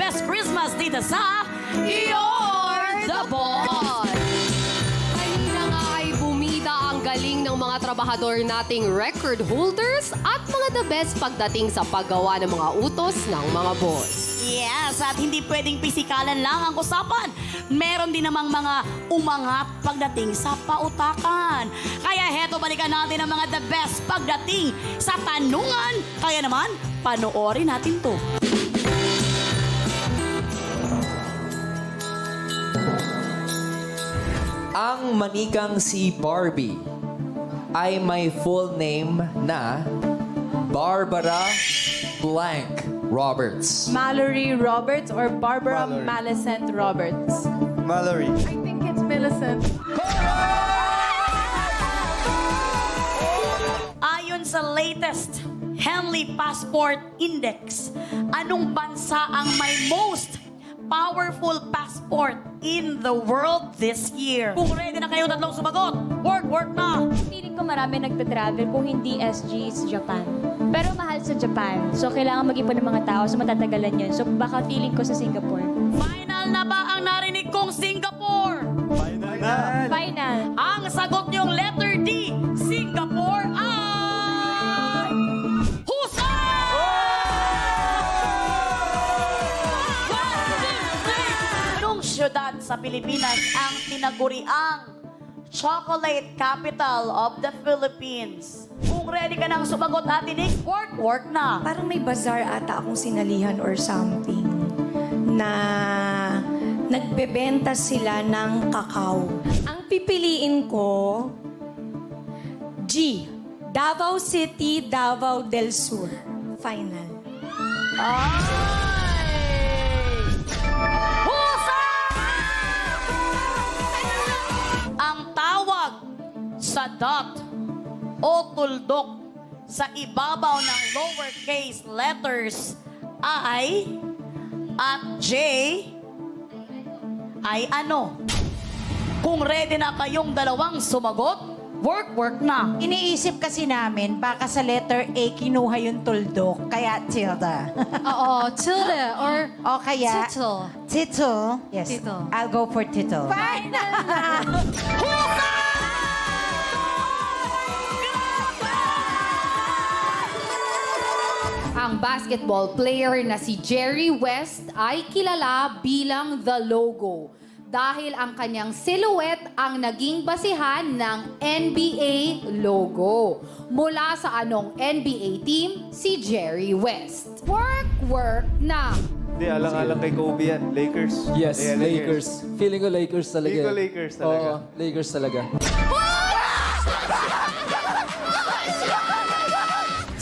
best Christmas dito sa You're the Boss! Kanina nga ay bumida ang galing ng mga trabahador nating record holders at mga the best pagdating sa paggawa ng mga utos ng mga boss. Yes, at hindi pwedeng pisikalan lang ang usapan. Meron din namang mga umangat pagdating sa pautakan. Kaya heto, balikan natin ang mga the best pagdating sa tanungan. Kaya naman, panoorin natin to. Ang manikang si Barbie ay may full name na Barbara Blank Roberts. Mallory Roberts or Barbara Millicent Roberts? Mallory. I think it's Millicent. Ayon sa latest Henley Passport Index, anong bansa ang may most powerful passport in the world this year? Kung ready na kayo tatlong sumagot, work na! Feeling ko marami nagtatravel kung hindi SG is Japan. Pero mahal sa Japan. So, kailangan mag-ipon ng mga tao. So, matatagalan yun. So, baka feeling ko sa Singapore. Final na ba ang narinig kong Singapore? Final. Ang sagot niyong letter D, Singapore ay... Husay! 1, 2, 3! Anong syudad sa Pilipinas ang tinaguriang chocolate capital of the Philippines? Kung ready ka nang sumagot, Ate Nick, work na. Parang may bazaar ata akong sinalihan or something na nagbebenta sila ng kakao. Ang pipiliin ko, G. Davao City, Davao del Sur. Final. Ang tawag sa dot o tuldok sa ibabaw ng lowercase letters ay at J ay ano? Kung ready na kayong dalawang sumagot, work na. Iniisip kasi namin, baka sa letter A kinuha yung tuldok, kaya tilde. Oo, tilde or O kaya... tittle. Tito. Yes. Tito. I'll go for Tito. Final na! Ang basketball player na si Jerry West ay kilala bilang The Logo dahil ang kanyang silhouette ang naging basihan ng NBA logo. Mula sa anong NBA team si Jerry West? Work na! Hindi, alang-alang kay Kobe yan. Lakers. Yes, Yeah, Lakers. Feeling ko Lakers talaga. Feeling ko Lakers talaga. Oo, Lakers talaga.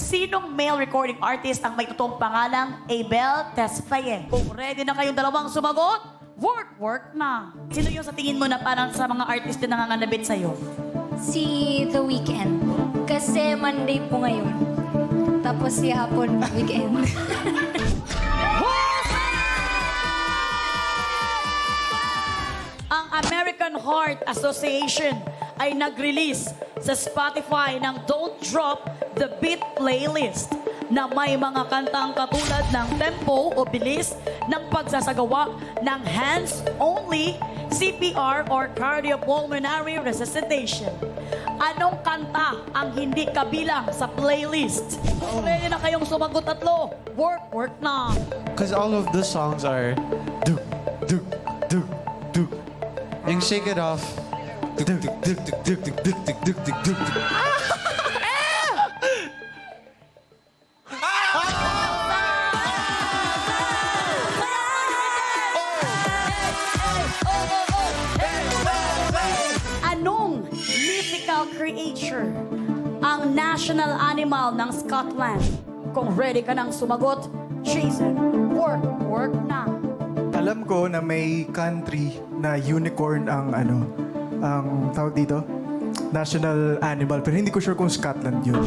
Sinong male recording artist ang may totoong pangalang Abel Tesfaye? Kung ready na kayong dalawang sumagot, work na. Sino yung sa tingin mo na parang sa mga artist na nanganganabit sa'yo? Si The Weeknd. Kasi Monday po ngayon. Tapos si hapon weekend. Ang American Heart Association ay nag-release sa Spotify ng Don't Drop the Beat playlist na may mga kantang katulad ng tempo o bilis ng pagsasagawa ng hands-only CPR or cardiopulmonary resuscitation. Anong kanta ang hindi kabilang sa playlist? Kung ready na kayong sumagot tatlo, work na. Because all of the songs are... Duk, duk, duk, duk. Yung Shake It Off. Duk, duk, duk, duk, duk, duk, duk, duk, duk, duk, duk, duk. Anong mythical creature ang national animal ng Scotland? Kung ready ka nang sumagot, Jason, work na. Alam ko na may country na unicorn ang ang tawag dito, national animal. Pero hindi ko sure kung Scotland yun.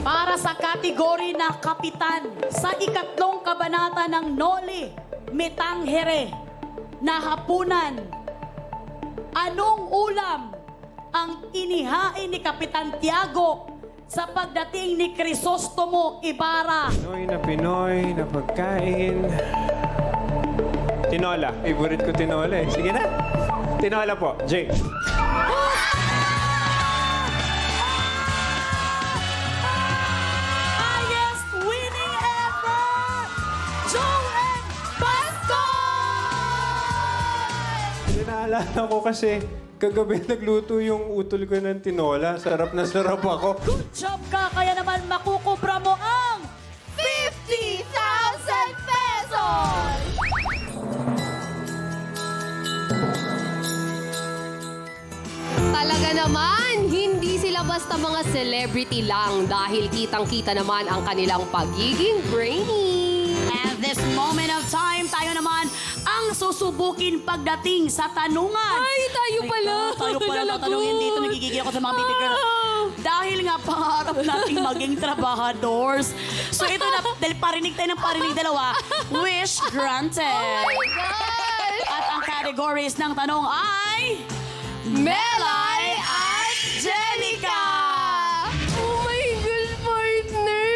Para sa kategory na kapitan, sa ikatlong kabanata ng Noli Metangere na hapunan, anong ulam ang inihain ni Kapitan Tiago sa pagdating ni Crisostomo Ibarra? Pinoy na pagkain. Tinola. Favorite ko tinola eh. Sige na. Tinola po. J. Highest winning ever! Joanne Bascoy! Naalala ko kasi kagabi nagluto yung utol ko ng tinola. Sarap na sarap ako. Good job ka! Kaya naman makukubra mo ang 50,000 pesos! Talaga naman, hindi sila basta mga celebrity lang dahil kitang-kita naman ang kanilang pagiging brainy. At this moment of time, tayo naman ang susubukin pagdating sa tanungan. Ay, tayo pala. Tayo pala Lalagot. tatanungin dito. Nagigigil ako sa mga baby girl. Dahil nga pangarap nating maging trabahadors. So ito na, dahil parinig tayo ng parinig dalawa, wish granted. At ang categories ng tanong ay... Melay at Jenica! Oh my God, partner!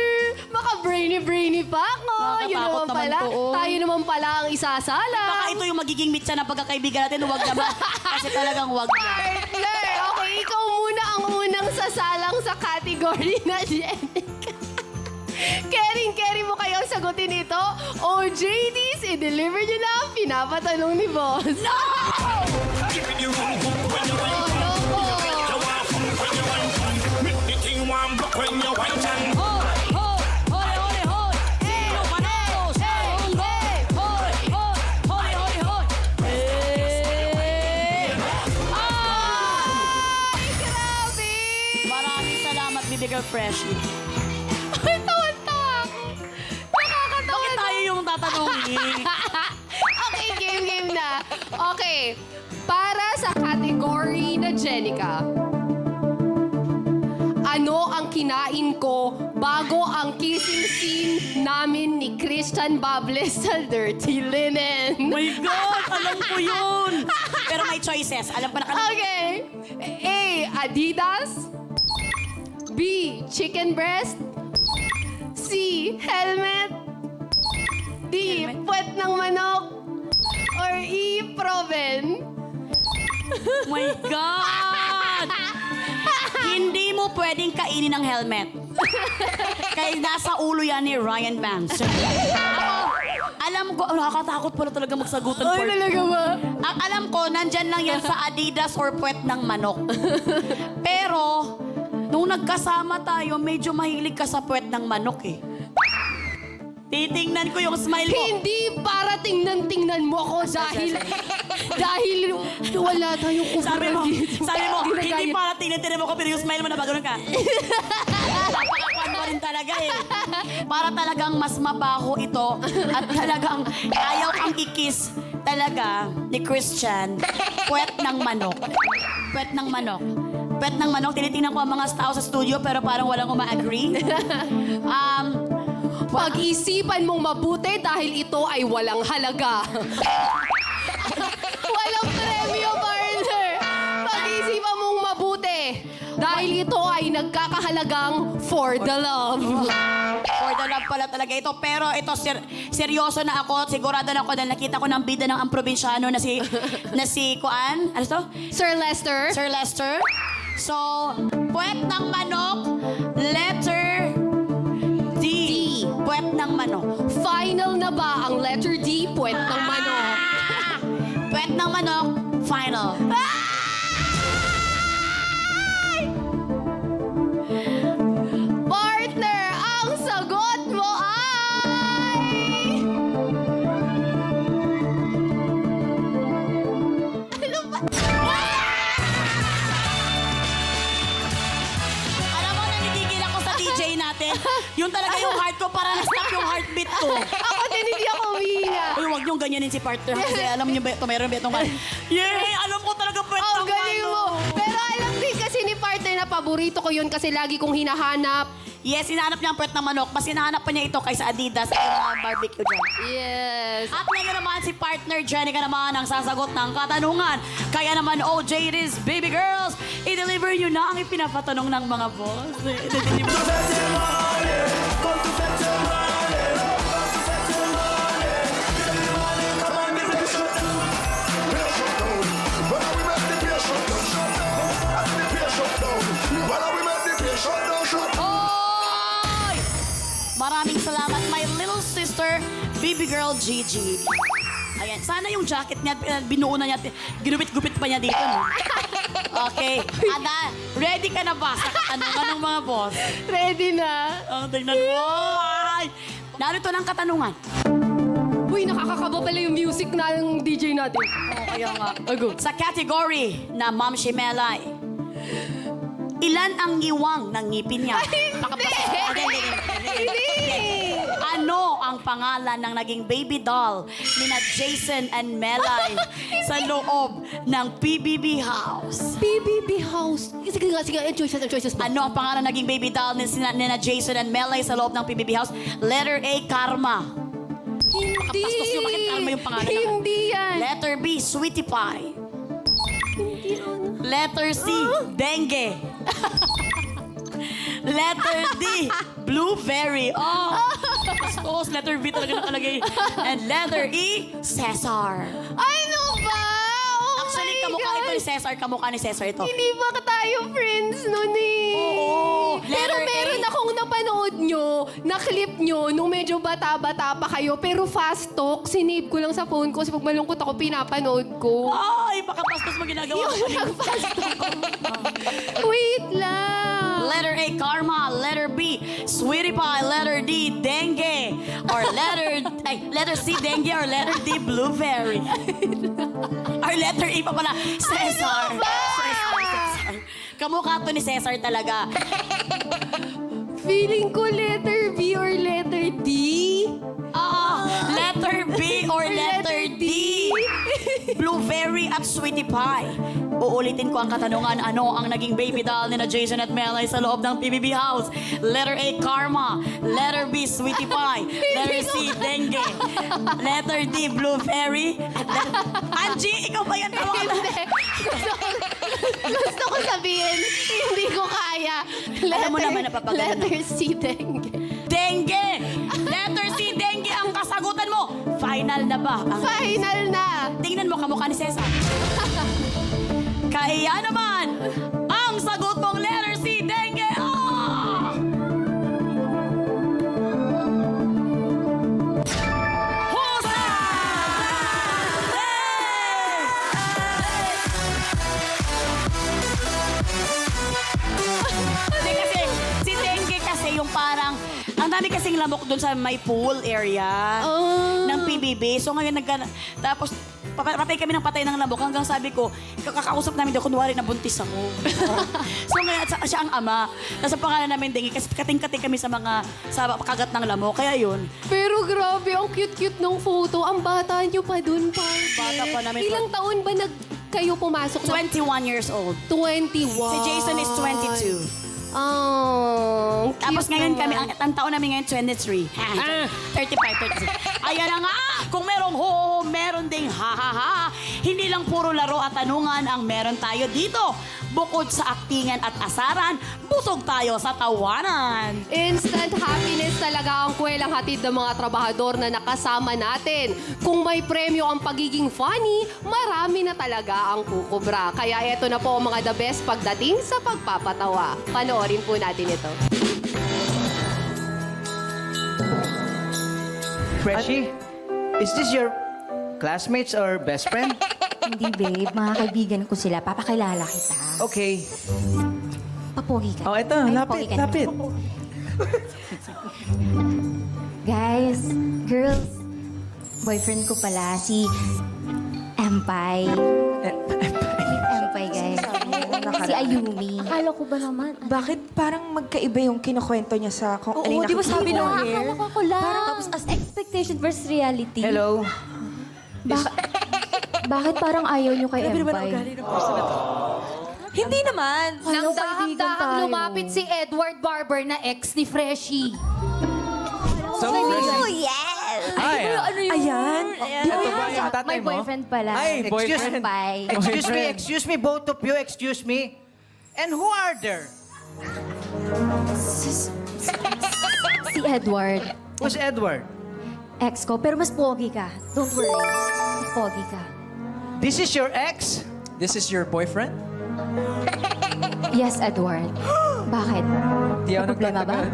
Maka-brainy-brainy pa ako. Yun Nakakatakot naman naman pala. to, oh. Tayo naman pala ang isasala. Baka ito yung magiging mitsa ng pagkakaibigan natin. Huwag naman. Kasi talagang huwag na. Partner, okay, ikaw muna ang unang sasalang sa category na Jenica. Caring-caring mo kayong sagutin ito. O JDs, i-deliver nyo na ang pinapatanong ni Boss. No! Maraming salamat, Bibi Girl Freshie. Ay, tawan-tawa ako. Nakakatawa. Bakit tayo yung tatanungin? Okay, game na. Okay, para sa category na Jenica, ano ang kinain ko bago ang kissing scene namin ni Christian Bables sa Dirty Linen? Oh my God! Alam ko yun! Pero may choices. Alam ko na kanina. Okay. A. Adidas. B. Chicken breast. C. Helmet. D. Puwet ng manok. Or E. Proven. Oh my God! Hindi mo pwedeng kainin ng helmet. Kaya nasa ulo yan ni Ryan Banks. Alam ko, nakakatakot pala talaga magsagutan. Ay, talaga ba? Ang alam ko, nandyan lang yan sa Adidas or puwet ng manok. Pero, nung nagkasama tayo, medyo mahilig ka sa puwet ng manok eh. Titingnan ko yung smile mo. Hindi para tingnan-tingnan mo ako dahil wala tayong Sabi mo, Ginagaya. hindi para tingnan mo ko, pero yung smile mo na bagano'n ka. Napakakwan mo rin talaga eh. Para talagang mas mabaho ito at talagang ayaw kang ikis talaga ni Christian. Puwet ng manok. Puwet ng manok. Puwet ng manok. Tinitingnan ko ang mga tao sa studio pero parang walang uma-agree. Pag-isipan mong mabuti dahil ito ay walang halaga. Walang premyo, partner. Pag-isipan mong mabuti dahil ito ay nagkakahalagang for the love. For the love pala talaga ito. Pero ito, seryoso na ako. Sigurado na ako dahil nakita ko ng bida ng ang probinsyano na si Kuan. Ano to? Sir Lester? Sir Lester. So, puwet ng manok, letter D. Puwet ng manok. Final na ba ang letter D, puwet ng manok? Puwet ng manok, final. Partner, ang sagot mo ay... Ano ba? Alam mo, nanigigil ako sa DJ natin. Yung talaga yung heart ko, para na-stop yung heartbeat ko. Ako din hindi ako humihinga. Uy, huwag niyong ganyanin si partner. Kasi alam niyo ba ito, mayroon ba itong... Yay! Alam ko talaga puwet Ang ng galing mo. manok. Pero alam din kasi ni partner na paborito ko yun kasi lagi kong hinahanap. Yes, hinahanap niya ang puwet ng manok. Mas hinahanap pa niya ito kaysa Adidas at yung mga barbecue dyan. Yes. At ngayon naman si partner Jenica naman ang sasagot ng katanungan. Kaya naman, OJT's Baby Girls, i-deliver nyo na ang ipinapatanong ng mga boss. Oy! Maraming salamat, my little sister, Baby Girl Gigi. Ayan, sana yung jacket niya, binuo na niya, ginupit-gupit pa niya dito, no? Okay. Ada, ready ka na ba sa katanungan ng mga boss? Ready na. Oh, tingnan mo. Ay! Narito ng katanungan. Uy, nakakakaba pala yung music na ng DJ natin. Oh, kaya nga. Sa category na Ma'am Shimelay, ilan ang ngiwang ng ngipin niya? Hindi! Ano ang pangalan ng naging baby doll ni na Jason and Melay sa loob ng PBB House? PBB House. Sige nga, ang choices pa. Ano ang pangalan ng naging baby doll ni na Jason and Melay sa loob ng PBB House? Letter A, Karma. Hindi. Makapastos yung bakit Karma yung pangalan naman. Hindi yan. Letter B, Sweetie Pie. Letter C, Dengue. Letter D, Blueberry. Oh, pastos. Letter B talaga nakalagay. And letter E, Cesar. Ano ba? Oh Actually, my kamukha ito God. ni Cesar. Kamukha ni Cesar ito. Hindi ba tayo friends nun eh? Oo. Pero Letter meron A. akong napanood nyo, na clip nyo, nung medyo bata-bata pa kayo, pero fast talk, sinave ko lang sa phone ko kasi pag malungkot ako, pinapanood ko. Ay, baka pastos mo ginagawa. Nag-fast talk. Wait lang. Letter A, Karma. Letter B, Sweetie Pie. Letter D, Dengue. Or letter C, Dengue. Or letter D, Blueberry. Or letter E pa pala, Cesar. Cesar. Kamukha to ni Cesar talaga. Feeling ko letter B or letter D. Letter B or letter D. Blueberry at Sweetie Pie. Uulitin ko ang katanungan, ano ang naging baby doll ni na Jason at Melay sa loob ng PBB House? Letter A, Karma. Letter B, Sweetie Pie. Letter C, Dengue. Letter D, Blueberry. Angie, ikaw ba yan? Gusto ko sabihin, hindi ko kaya. Alam mo naman, napapagano. Letter C, dengue. Dengue! Letter C, Dengue ang kasagutan mo. Final na ba? Final na. Tingnan mo kamukha ni Cesar. Kaya naman, ang sagot mong letter C, Dengue. Husa! Hindi kasi, si Dengue kasi yung parang, ang dami kasing lamok doon sa may pool area ng PBB. So ngayon tapos patay kami ng patay ng lamok hanggang sabi ko, kakausap namin daw, kunwari nabuntis ako. So ngayon, siya ang ama. Nasa pangalan namin Dengue kasi kating-kating kami sa kagat ng lamok. Kaya yun. Pero grabe, ang cute-cute ng photo. Ang bata niyo pa dun, partner. Bata pa namin. Ilang taon ba kayo pumasok? 21 years old. 21. Si Jason is 22. Oh, Tapos ngayon kami, ang taon namin ngayon, 23. 35, 36. Ayan na nga, kung merong ho, meron ding ha-ha-ha. Hindi lang puro laro at tanungan ang meron tayo dito. Bukod sa aktingan at asaran, busog tayo sa tawanan. Instant happiness talaga ang kwelang hatid ng mga trabahador na nakasama natin. Kung may premyo ang pagiging funny, marami na talaga ang kukubra. Kaya eto na po ang mga the best pagdating sa pagpapatawa. Panoorin po natin ito. Freshie, is this your classmates or best friend? Hindi, babe. Mga kaibigan ko sila. Papakilala kita. Okay. Papogi ka. Oh, ito. Ay, Lapit, pogi ka na. lapit. Guys, girls, boyfriend ko pala, si Empay. Empay, guys. Si Ayumi. Akala ko ba naman? Bakit parang magkaiba yung kinukwento niya sa kung ano yung di ba sabi nung hair? akala ko lang. Tapos as expectation versus reality. Hello. Bakit parang ayaw nyo kay Empay? Hindi naman. Nang dahang-dahang lumapit si Edward Barber na ex ni Freshie. So, Oh, yes! Ayan. Ito ba yung tatay My mo? boyfriend pala. Ay, boyfriend. Bye. Excuse me, both of you, excuse me. And who are there? Si Edward. Who's Edward? Ex ko, pero mas pogi ka. Don't worry. Mas pogi ka. This is your ex? This is your boyfriend? Yes, Edward. Bakit? Di May problema ba?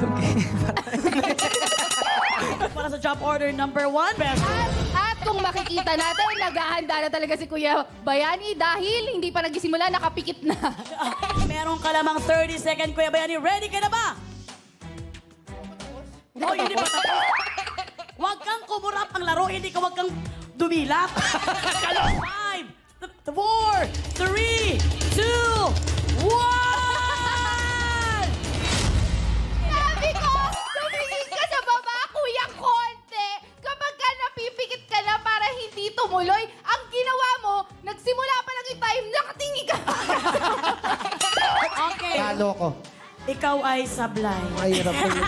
Para sa job order number 1, best. At kung makikita natin, naghahanda na talaga si Kuya Bayani dahil hindi pa nagsimula, nakapikit na. Meron ka lamang 30 second, Kuya Bayani. Ready ka na ba? Oh, hindi pa tapos. Huwag kang kumurap ang laro, hindi ka huwag kang dumilap. 5, 4, 3, 2, 1! Sabi ko, tumingin ka sa baba, Kuya Konte. Kapag ka napipikit ka na para hindi tumuloy, ang ginawa mo, nagsimula pa lang yung time, nakatingin ka. Okay. Talo ko. Ikaw ay sablay. Mahirap po yun.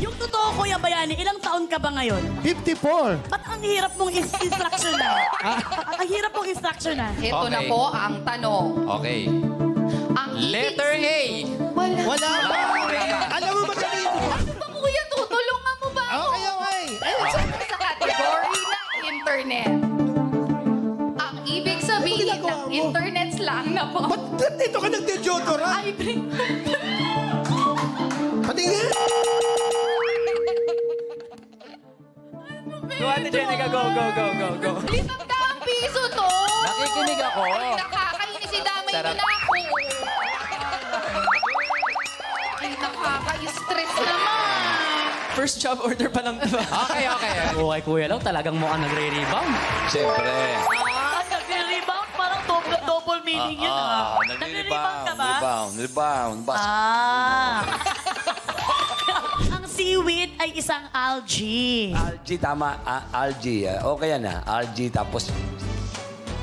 Yung totoo, Kuya Bayani, ilang taon ka ba ngayon? 54. Ba't ang hirap mong instruction na? Ang hirap mong instruction na? Ito na po ang tanong. Okay. Ang Letter A. Wala ba? Alam mo ba kanino? Ano ba, Kuya? Tutulungan mo ba ako? Okay. Sa category na internet. Ang ibig sabihin ng internet slang na po. Ba't dito ka nag-deodorant? Ay, Patingin! Go, Ate Jenica, go. 500 piso to! Nakikinig ako. Nakakainis si damay Sarap. nila ako. Ay, nakaka-stress naman. First job order pa lang. Okay. Okay, kuya lang, talagang mukhang nagre-rebound. Siyempre. Nagre-rebound? Parang double meaning yun, Nagre-rebound ka ba? Rebound. Ang seaweed ay isang algae. Algae, tama. Algae. Okay yan Algae, tapos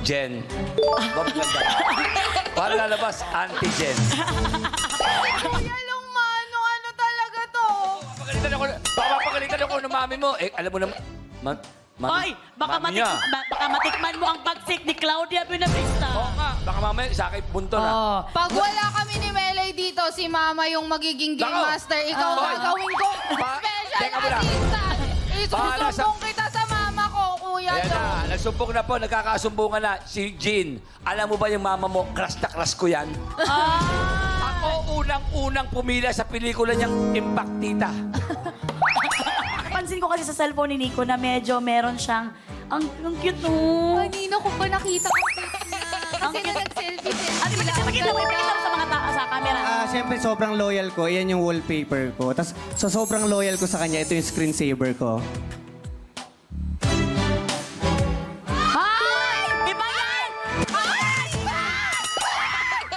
Gen. Para lalabas, antigen. Kuya lang, mano, ano talaga to? Papapagalitan ako ng mami mo. Eh, alam mo naman. Hoy, baka mami niya. matikman mo ang pagsik ni Claudia Buenavista. Oo nga, baka mamaya sa akin punto na. Oh. Pag wala kami ni Melay dito, si Mama yung magiging game Nako. master. Ikaw Hoy. gagawin ko Ba- special Teka muna. assistant. Bahala sa- Isusumbong kita sa Mama ko, Kuya Ayan Long. na, nagsumbong na po, nagkakasumbungan na. Si Jean, alam mo ba yung mama mo, crush na crush ko yan? Ako unang-unang pumila sa pelikula niyang Impact Tita. Pansin ko kasi sa cellphone ni Nico na medyo meron siyang, ang cute no. Kanina ko pa nakita ko kasi na nag-selfie Pakita mo sa mga tao sa camera. Siyempre, sobrang loyal ko. Yan yung wallpaper ko. Tapos, sa sobrang loyal ko sa kanya, ito yung screensaver ko. Hi! Iba yan!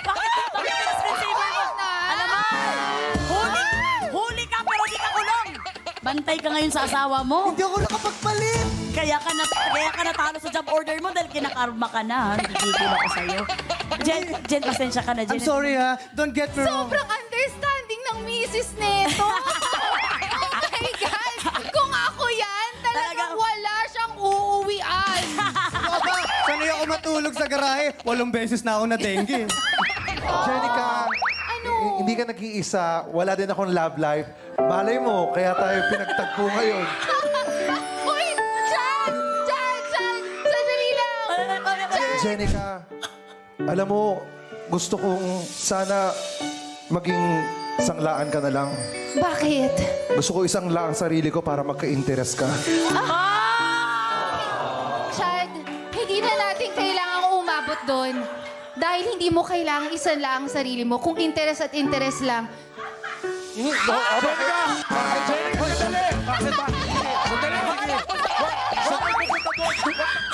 Bakit ka screensaver mo? Alam mo, huli ka pero di ka kulong. Bantay ka ngayon sa asawa mo. Hindi ako nakapagpalit! Kaya ka natalo sa job order mo dahil kinakarma ka na. Nagigil ako sa'yo. Jen, pasensya ka na, Jen. I'm sorry ha. Don't get me wrong. Sobrang understanding ng misis neto. Oh my God! Kung ako yan, talagang wala siyang uuwian. Aba, sanay ako matulog sa garahe. 8 beses na ako na dengue. Jenica, hindi ka nag-iisa. Wala din akong love life. Malay mo, kaya tayo pinagtagpo ngayon. Uy! Chan! Sandali lang! Jenica, alam mo, gusto kong sana maging sanglaan ka na lang. Bakit? Gusto ko isangla ang sarili ko para magka-interest ka. Chad, hindi na natin kailangang umabot doon. Dahil hindi mo kailangan isan lang ang sarili mo. Kung interest at interest lang.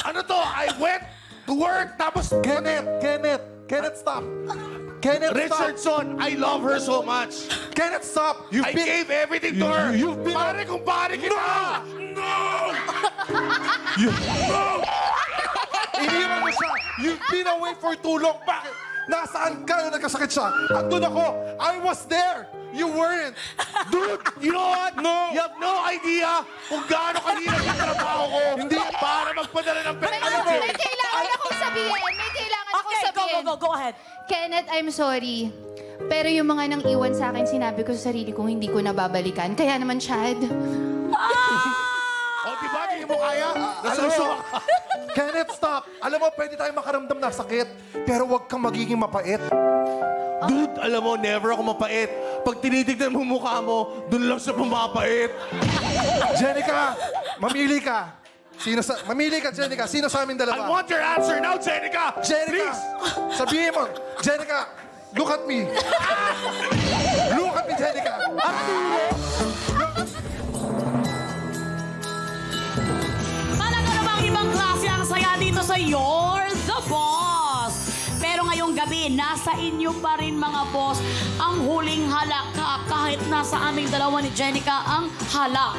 Ano to? I went to work, tapos... Kenneth, stop. Kenneth, Richardson, I love her so much. Kenneth, stop. I gave everything to her. You've been... Pare kung pare kita! No! No! Iniwan mo siya. You've been away for too long. Bakit? Nasaan ka nung nagkasakit siya? Andun ako. I was there. You weren't. Dude, you know what? No. You have no idea kung gaano kahirap yung trabaho ko. Hindi para magpadala ng pera. May kailangan akong sabihin. May kailangan akong Okay, sabihin. go ahead. Kenneth, I'm sorry. Pero yung mga nang iwan sa akin, sinabi ko sa sarili kong hindi ko nababalikan. Kaya naman, Chad. O, diba? Hindi mo kaya? Alam mo, Kenneth, stop. Alam mo, pwede tayo makaramdam ng sakit, pero huwag kang magiging mapait. Dude, alam mo, never ako mapait. Pag tinitignan mo mukha mo, dun lang siya pumapait. Jenica, mamili ka. Mamili ka, Jenica. Sino sa amin dalawa? I want your answer now, Jenica! Jenica! Sabihin mo, Jenica, look at me. Look at me, Jenica. Talaga namang ibang klase ang saya dito sa You're the Boss. Pero ngayong gabi, nasa inyo pa rin mga boss ang huling halak kahit nasa aming dalawa ni Jenica ang halak.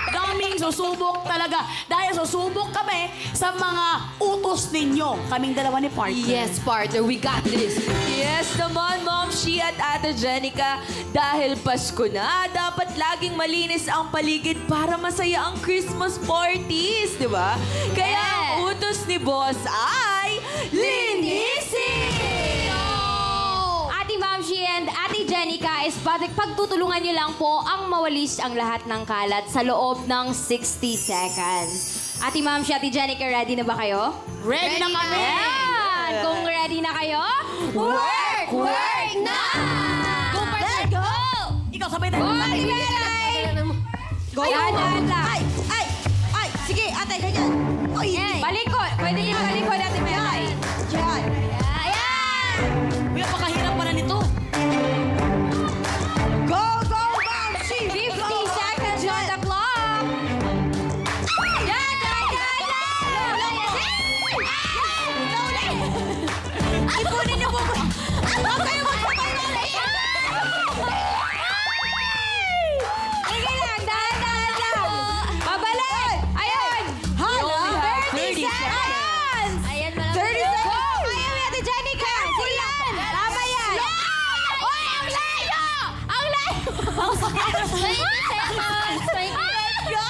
Daming susubok talaga dahil susubok kami sa mga utos ninyo. Kaming dalawa ni partner. Yes, partner. We got this. Yes naman, Mom Shi at Ate Jenica. Dahil Pasko na, dapat laging malinis ang paligid para masaya ang Christmas parties, di ba? Kaya ang utos ni Boss ay linisin! Ate Mamshi and Ate Jenica is pagtutulungan niyo lang po ang mawalis ang lahat ng kalat sa loob ng 60 seconds. Ate Mamshi, Ate Jenica, ready na ba kayo? Ready na kami! Ayan! Kung ready na kayo, work! Work na! Let's go! Ikaw, sabay tayo. Ate Melay! Go! Dahan lang. Ay! Sige, ate, ganyan. Oy, Balikod! Pwede din balikod, Ate Melay. Diyan. Ayan! Uy, napakahirap pala nito. Go, Mom Shi! 50 seconds on the clock! Yan! Ipunin niyo po. Huwag kayo magpapalala. Sige lang, dahan-dahan lang. Pabalik! Ayun! Hala! 30 seconds! Ayan, 30 seconds! Go! Kaya mo, Ate Jenica! Silan! Tama yan! Uy, ang layo! Ang layo! 20 seconds! Let's go!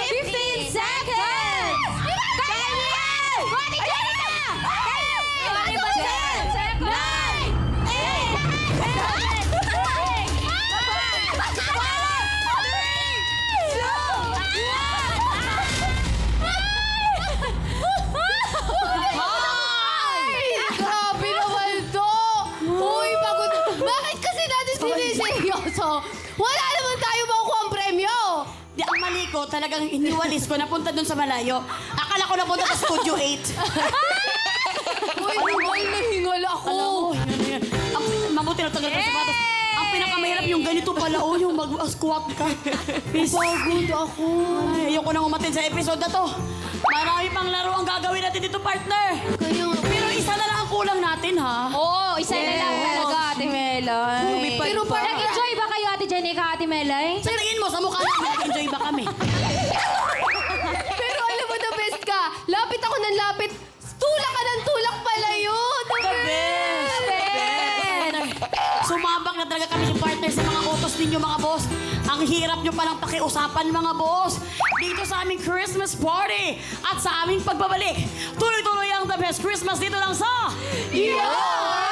15 seconds! Kaya mo yan! Ate Jenica! Kaya mo! 10 seconds! 9, 8, Grabe naman to! Uy, pagod. Bakit kasi natin siniseryoso? Wala naman tayo makukuha ang premyo! Di, ang mali ko, talagang iniwalis ko, napunta dun sa malayo. Akala ko napunta sa Studio 8. Uy, nahingal ako! Alam mo, yun. Ang mabuti na tagal ng sapatos. Ang pinakamahirap yung ganito pala, yung mag-squat ka. Pagod ako. Ay, ayoko nang umatin sa episode na to. Marami pang laro ang gagawin natin dito, partner. Pero isa na lang ang kulang natin, ha? Oo, isa na lang talaga, Ate Melay. Pero parang Nag-enjoy ba kayo, Ate Jenica, Ate Melay? Sa tingin mo, sa mukha namin, nag-enjoy ba kami? Pero alam mo, the best ka. Lapit ako ng lapit. Tulak ka ng tulak pala yun. The best. Sumabak na talaga kami yung partner sa mga utos ninyo, mga boss. Ang hirap nyo palang pakiusapan, mga boss. Dito sa aming Christmas party at sa aming pagbabalik. Tuloy-tuloy ang The Best Christmas dito lang sa... Yeah!